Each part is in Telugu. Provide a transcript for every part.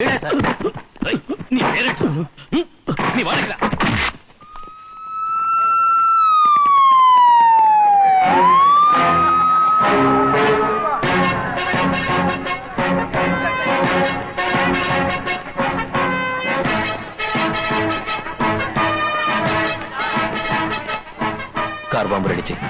నీ పేరెంట్ నీ వాడికి కారు బాంబు రెడీ చేయి.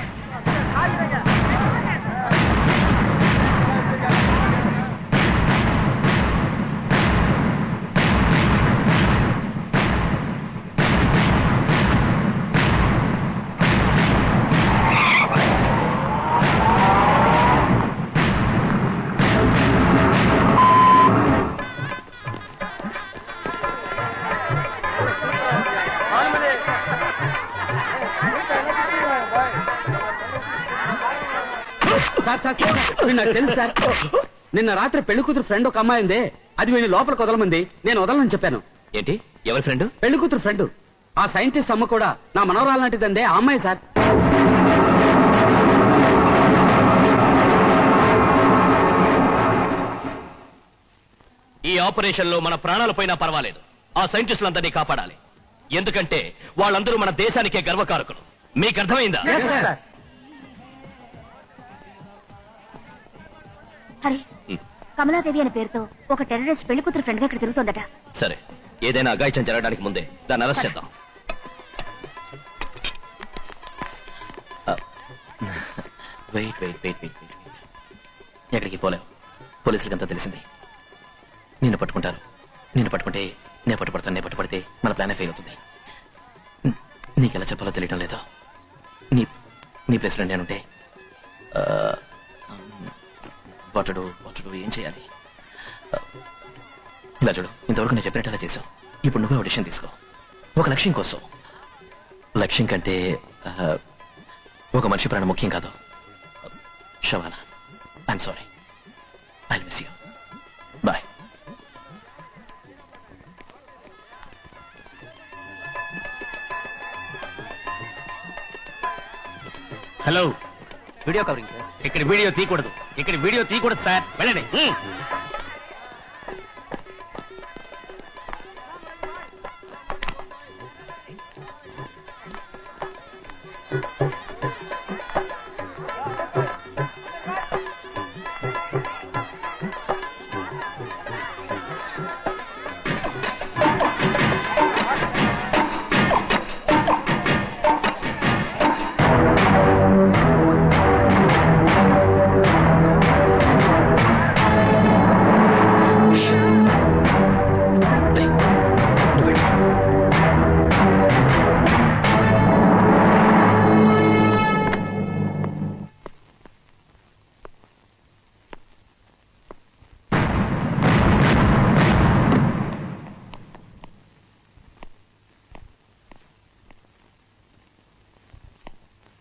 నాకు తెలుసు సార్. నిన్న రాత్రి పెళ్లి కూతురు ఫ్రెండ్ ఒక అమ్మాయి ఉంది. అది వీడిని లోపలికి వదలమంది. నేను వదలని చెప్పాను. ఏంటి? ఎవరి ఫ్రెండ్? పెళ్లి కూతురు ఫ్రెండ్. ఆ సైంటిస్ట్ అమ్మ కూడా నా మనవరాలు లాంటిదందే ఆ అమ్మాయి సార్. ఈ ఆపరేషన్ లో మన ప్రాణాలు పోయినా పర్వాలేదు, ఆ సైంటిస్టులందరినీ కాపాడాలి. ఎందుకంటే వాళ్ళందరూ మన దేశానికే గర్వకారకులు. మీకు అర్థమైందా? హరి, కమలాదేవి అనే పేరుతో ఒక టెర్రరిస్ట్ పెళ్లి కూతురు ఫ్రెండ్ గా ఇక్కడ తిరుగుతోందట. సరే, ఏదైనా అఘాయిత్యం జరగడానికి ముందే దాన్ని అరెస్ట్ చేద్దాం. Wait wait wait wait wait ఎక్కడికి పోలేవు. పోలీసులకంతా తెలిసింది. నిన్ను పట్టుకుంటారు. నిన్ను పట్టుకుంటే నేను పట్టుపడతాను. నేను పట్టుపడితే మన ప్లానే ఫెయిల్ అవుతుంది. నీకెలా చెప్పాలో తెలియటం లేదు. నీ నీ ప్లేస్లో నేనుంటే వాటుడు ఏం చేయాలి? ఇలా చూడు, ఇంతవరకు నేను చెప్పినట్టు చేసావు. ఇప్పుడు నువ్వే ఆడిషన్ తీసుకో. ఒక లక్ష్యం కోసం. లక్ష్యం కంటే ఒక మనిషి ప్రాణం ముఖ్యం కాదు. శవానా, I'm sorry. I miss you. Bye. Hello, video covering sir. ఇక్కడ వీడియో తీయకూడదు సార్. వెళ్ళండి.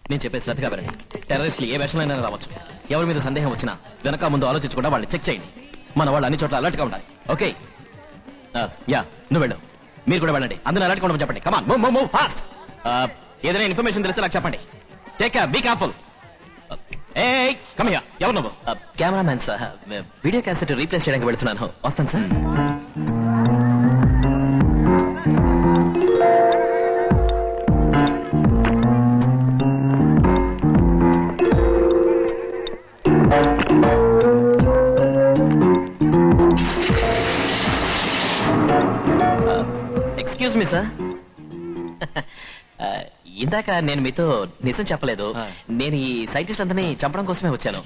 నేను చెప్పే శ్రద్ధగా వినండి. టెర్రరిస్టులు ఏ వేషంలో రావచ్చు. ఎవరి మీద సందేహం వచ్చినా వెనక ముందు ఆలోచించకుండా వాళ్ళని చెక్ చేయండి. మన వాళ్ళు అన్ని చోట్ల అలర్ట్ గా ఉండాలి. ఓకే? యా, నువ్వు వెళ్ళు. మీరు కూడా వెళ్ళండి. అందరూ అలర్ట్ గా ఉండమని చెప్పండి. Come on, move fast. ఏదైనా ఇన్ఫర్మేషన్ తెలిస్తే నాకు చెప్పండి. Take care, be careful. ఏయ్, కమ్ హియర్. ఎవరు నువ్వు? Cameraman sir. Video cassette replace చేయడానికి వెళ్తున్నాను. వస్తాను సార్. Excuse me sir. ఇందాక నేను మీతో నిజం చెప్పలేదు. నేను ఈ సైంటిస్ట్ అందరినీ చంపడం కోసమే వచ్చాను.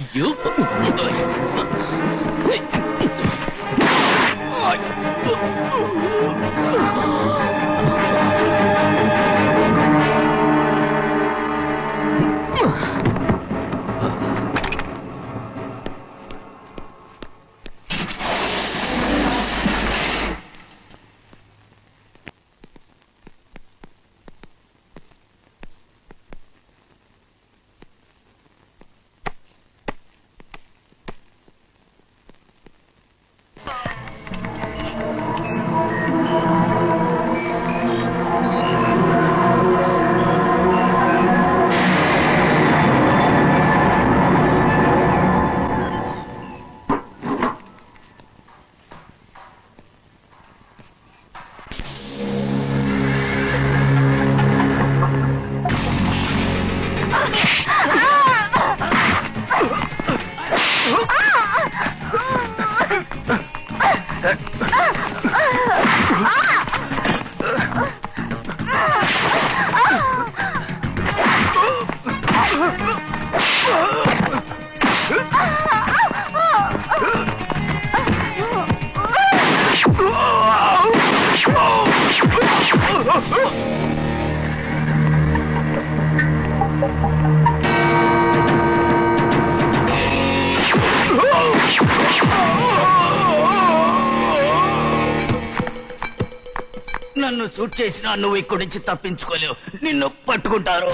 నన్ను షూట్ చేసినా నువ్వు ఇక్కడి నుంచి తప్పించుకోలేవు. నిన్ను పట్టుకుంటారు.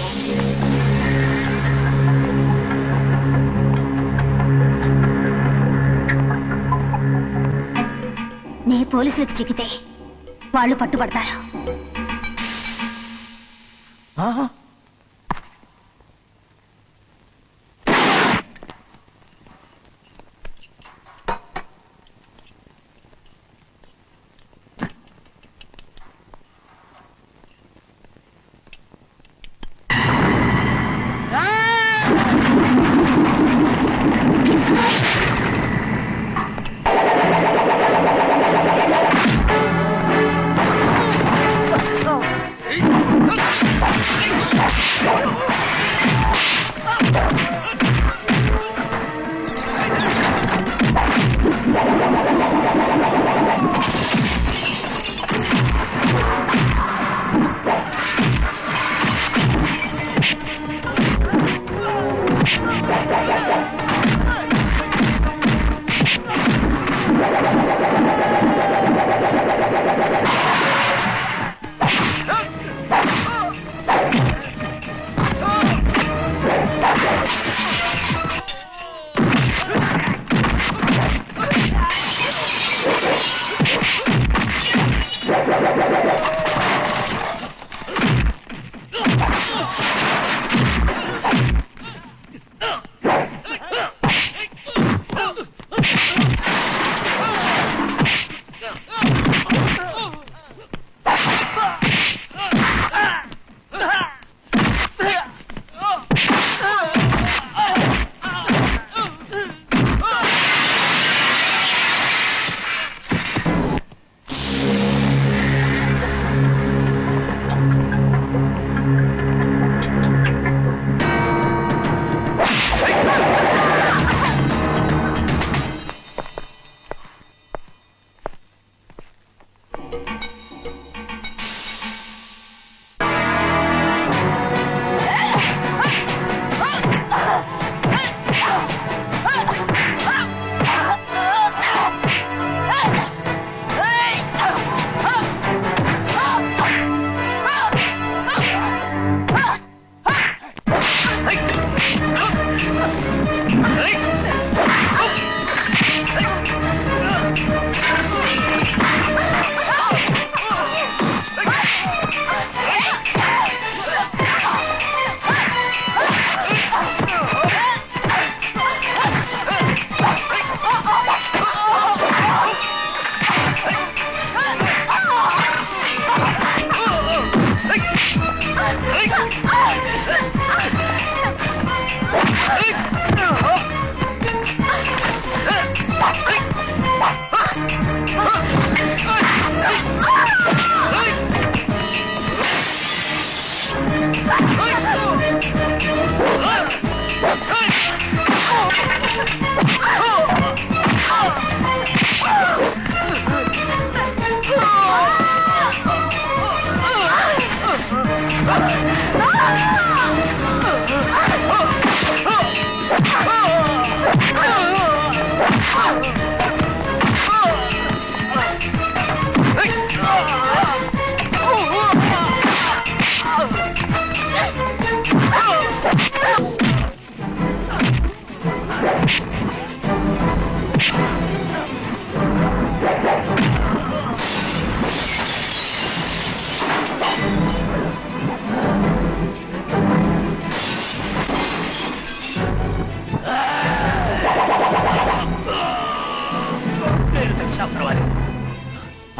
నే పోలీసులకు చిక్కితే వాళ్ళు పట్టుబడతారు.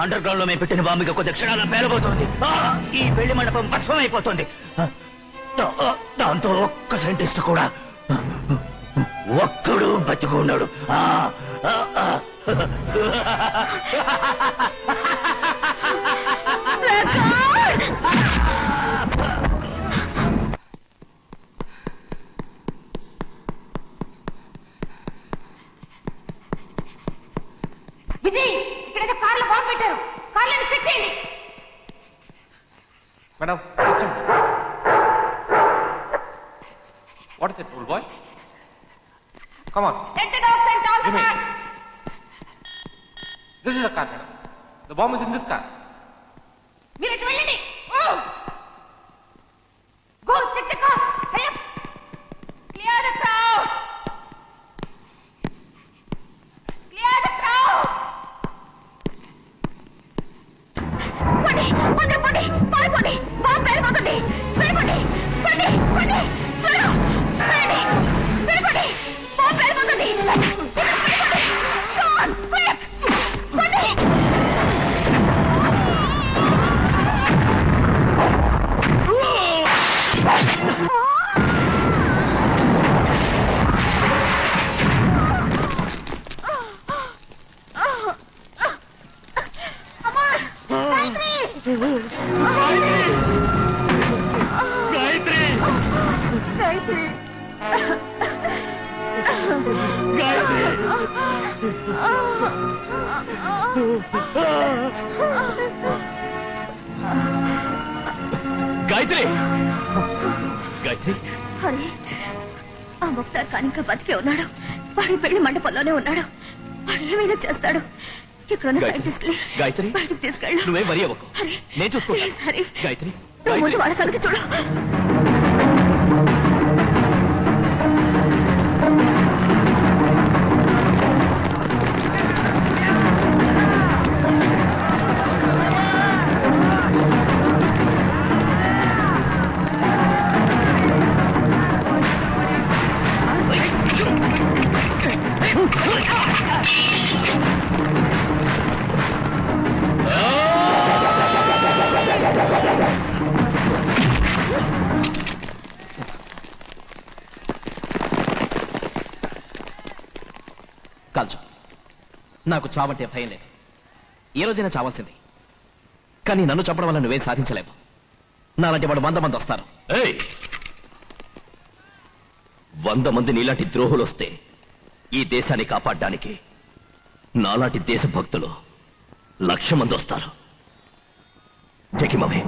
అండర్ గ్రౌండ్ లో మేము పెట్టిన బాంబుగా కొద్ది క్షణాల పేలబోతోంది. ఈ పెళ్లి మండపం భస్మం అయిపోతుంది. దాంతో ఒక్క సైంటిస్ట్ కూడా ఒక్కడు బతికున్నాడు. విజయ్, ఇక్కడైతే కార్లో బాంబు పెట్టారు. కార్లను చెక్ చేయండి. Madam, question. What is it, old boy? Come on. Let the dogs and all the Give me. cars. This is the car, madam. The bomb is in this car. మీరు ఇటు వెళ్ళండి. Go check the car. Hurry up. Clear the crowd. Clear the crowd. పండి అందరూ పండి పారిపోండి బాంబు పేలిపోతుంది వెళ్ళిపోండి పండి పండి త్వరగా వెళ్ళండి వెళ్ళిపోండి బాంబు పేలిపోతుంది వెళ్ళిపోండి Come on, quick. పండి గాయత్రి గాయత్రి గాయత్రి హరి ఆ ముక్తార్ ఖాన్ ఇంకా బతికే ఉన్నాడు. వాడి పెళ్లి మండపంలోనే ఉన్నాడు. వాడు ఏమైనా చేస్తాడు. ఇక్కడున్న గాయత్రి, సైంటిస్ట్ని గాయత్రి, బయటికి తీసుకెళ్ళు. నువ్వేం వరి అవ్వకు. హరి, నేను చూసుకుంటా. ప్లీజ్ హరి. గాయత్రి నువ్వు ముందు గాయత్రి వాళ్ళ సంగతి చూడు. కాల్చు. నాకు చావంటే భయం లేదు. ఏ రోజైనా చావాల్సింది. కానీ నన్ను చంపడం వల్ల నువ్వేం సాధించలేవు. నాలాంటి వాడు 100 మంది వస్తారు. ఏయ్ 100 మంది నీలాంటి ద్రోహులు వస్తే ఈ దేశాన్ని కాపాడడానికి నాలాంటి దేశభక్తులు 1,00,000 మంది వస్తారు. Take him away.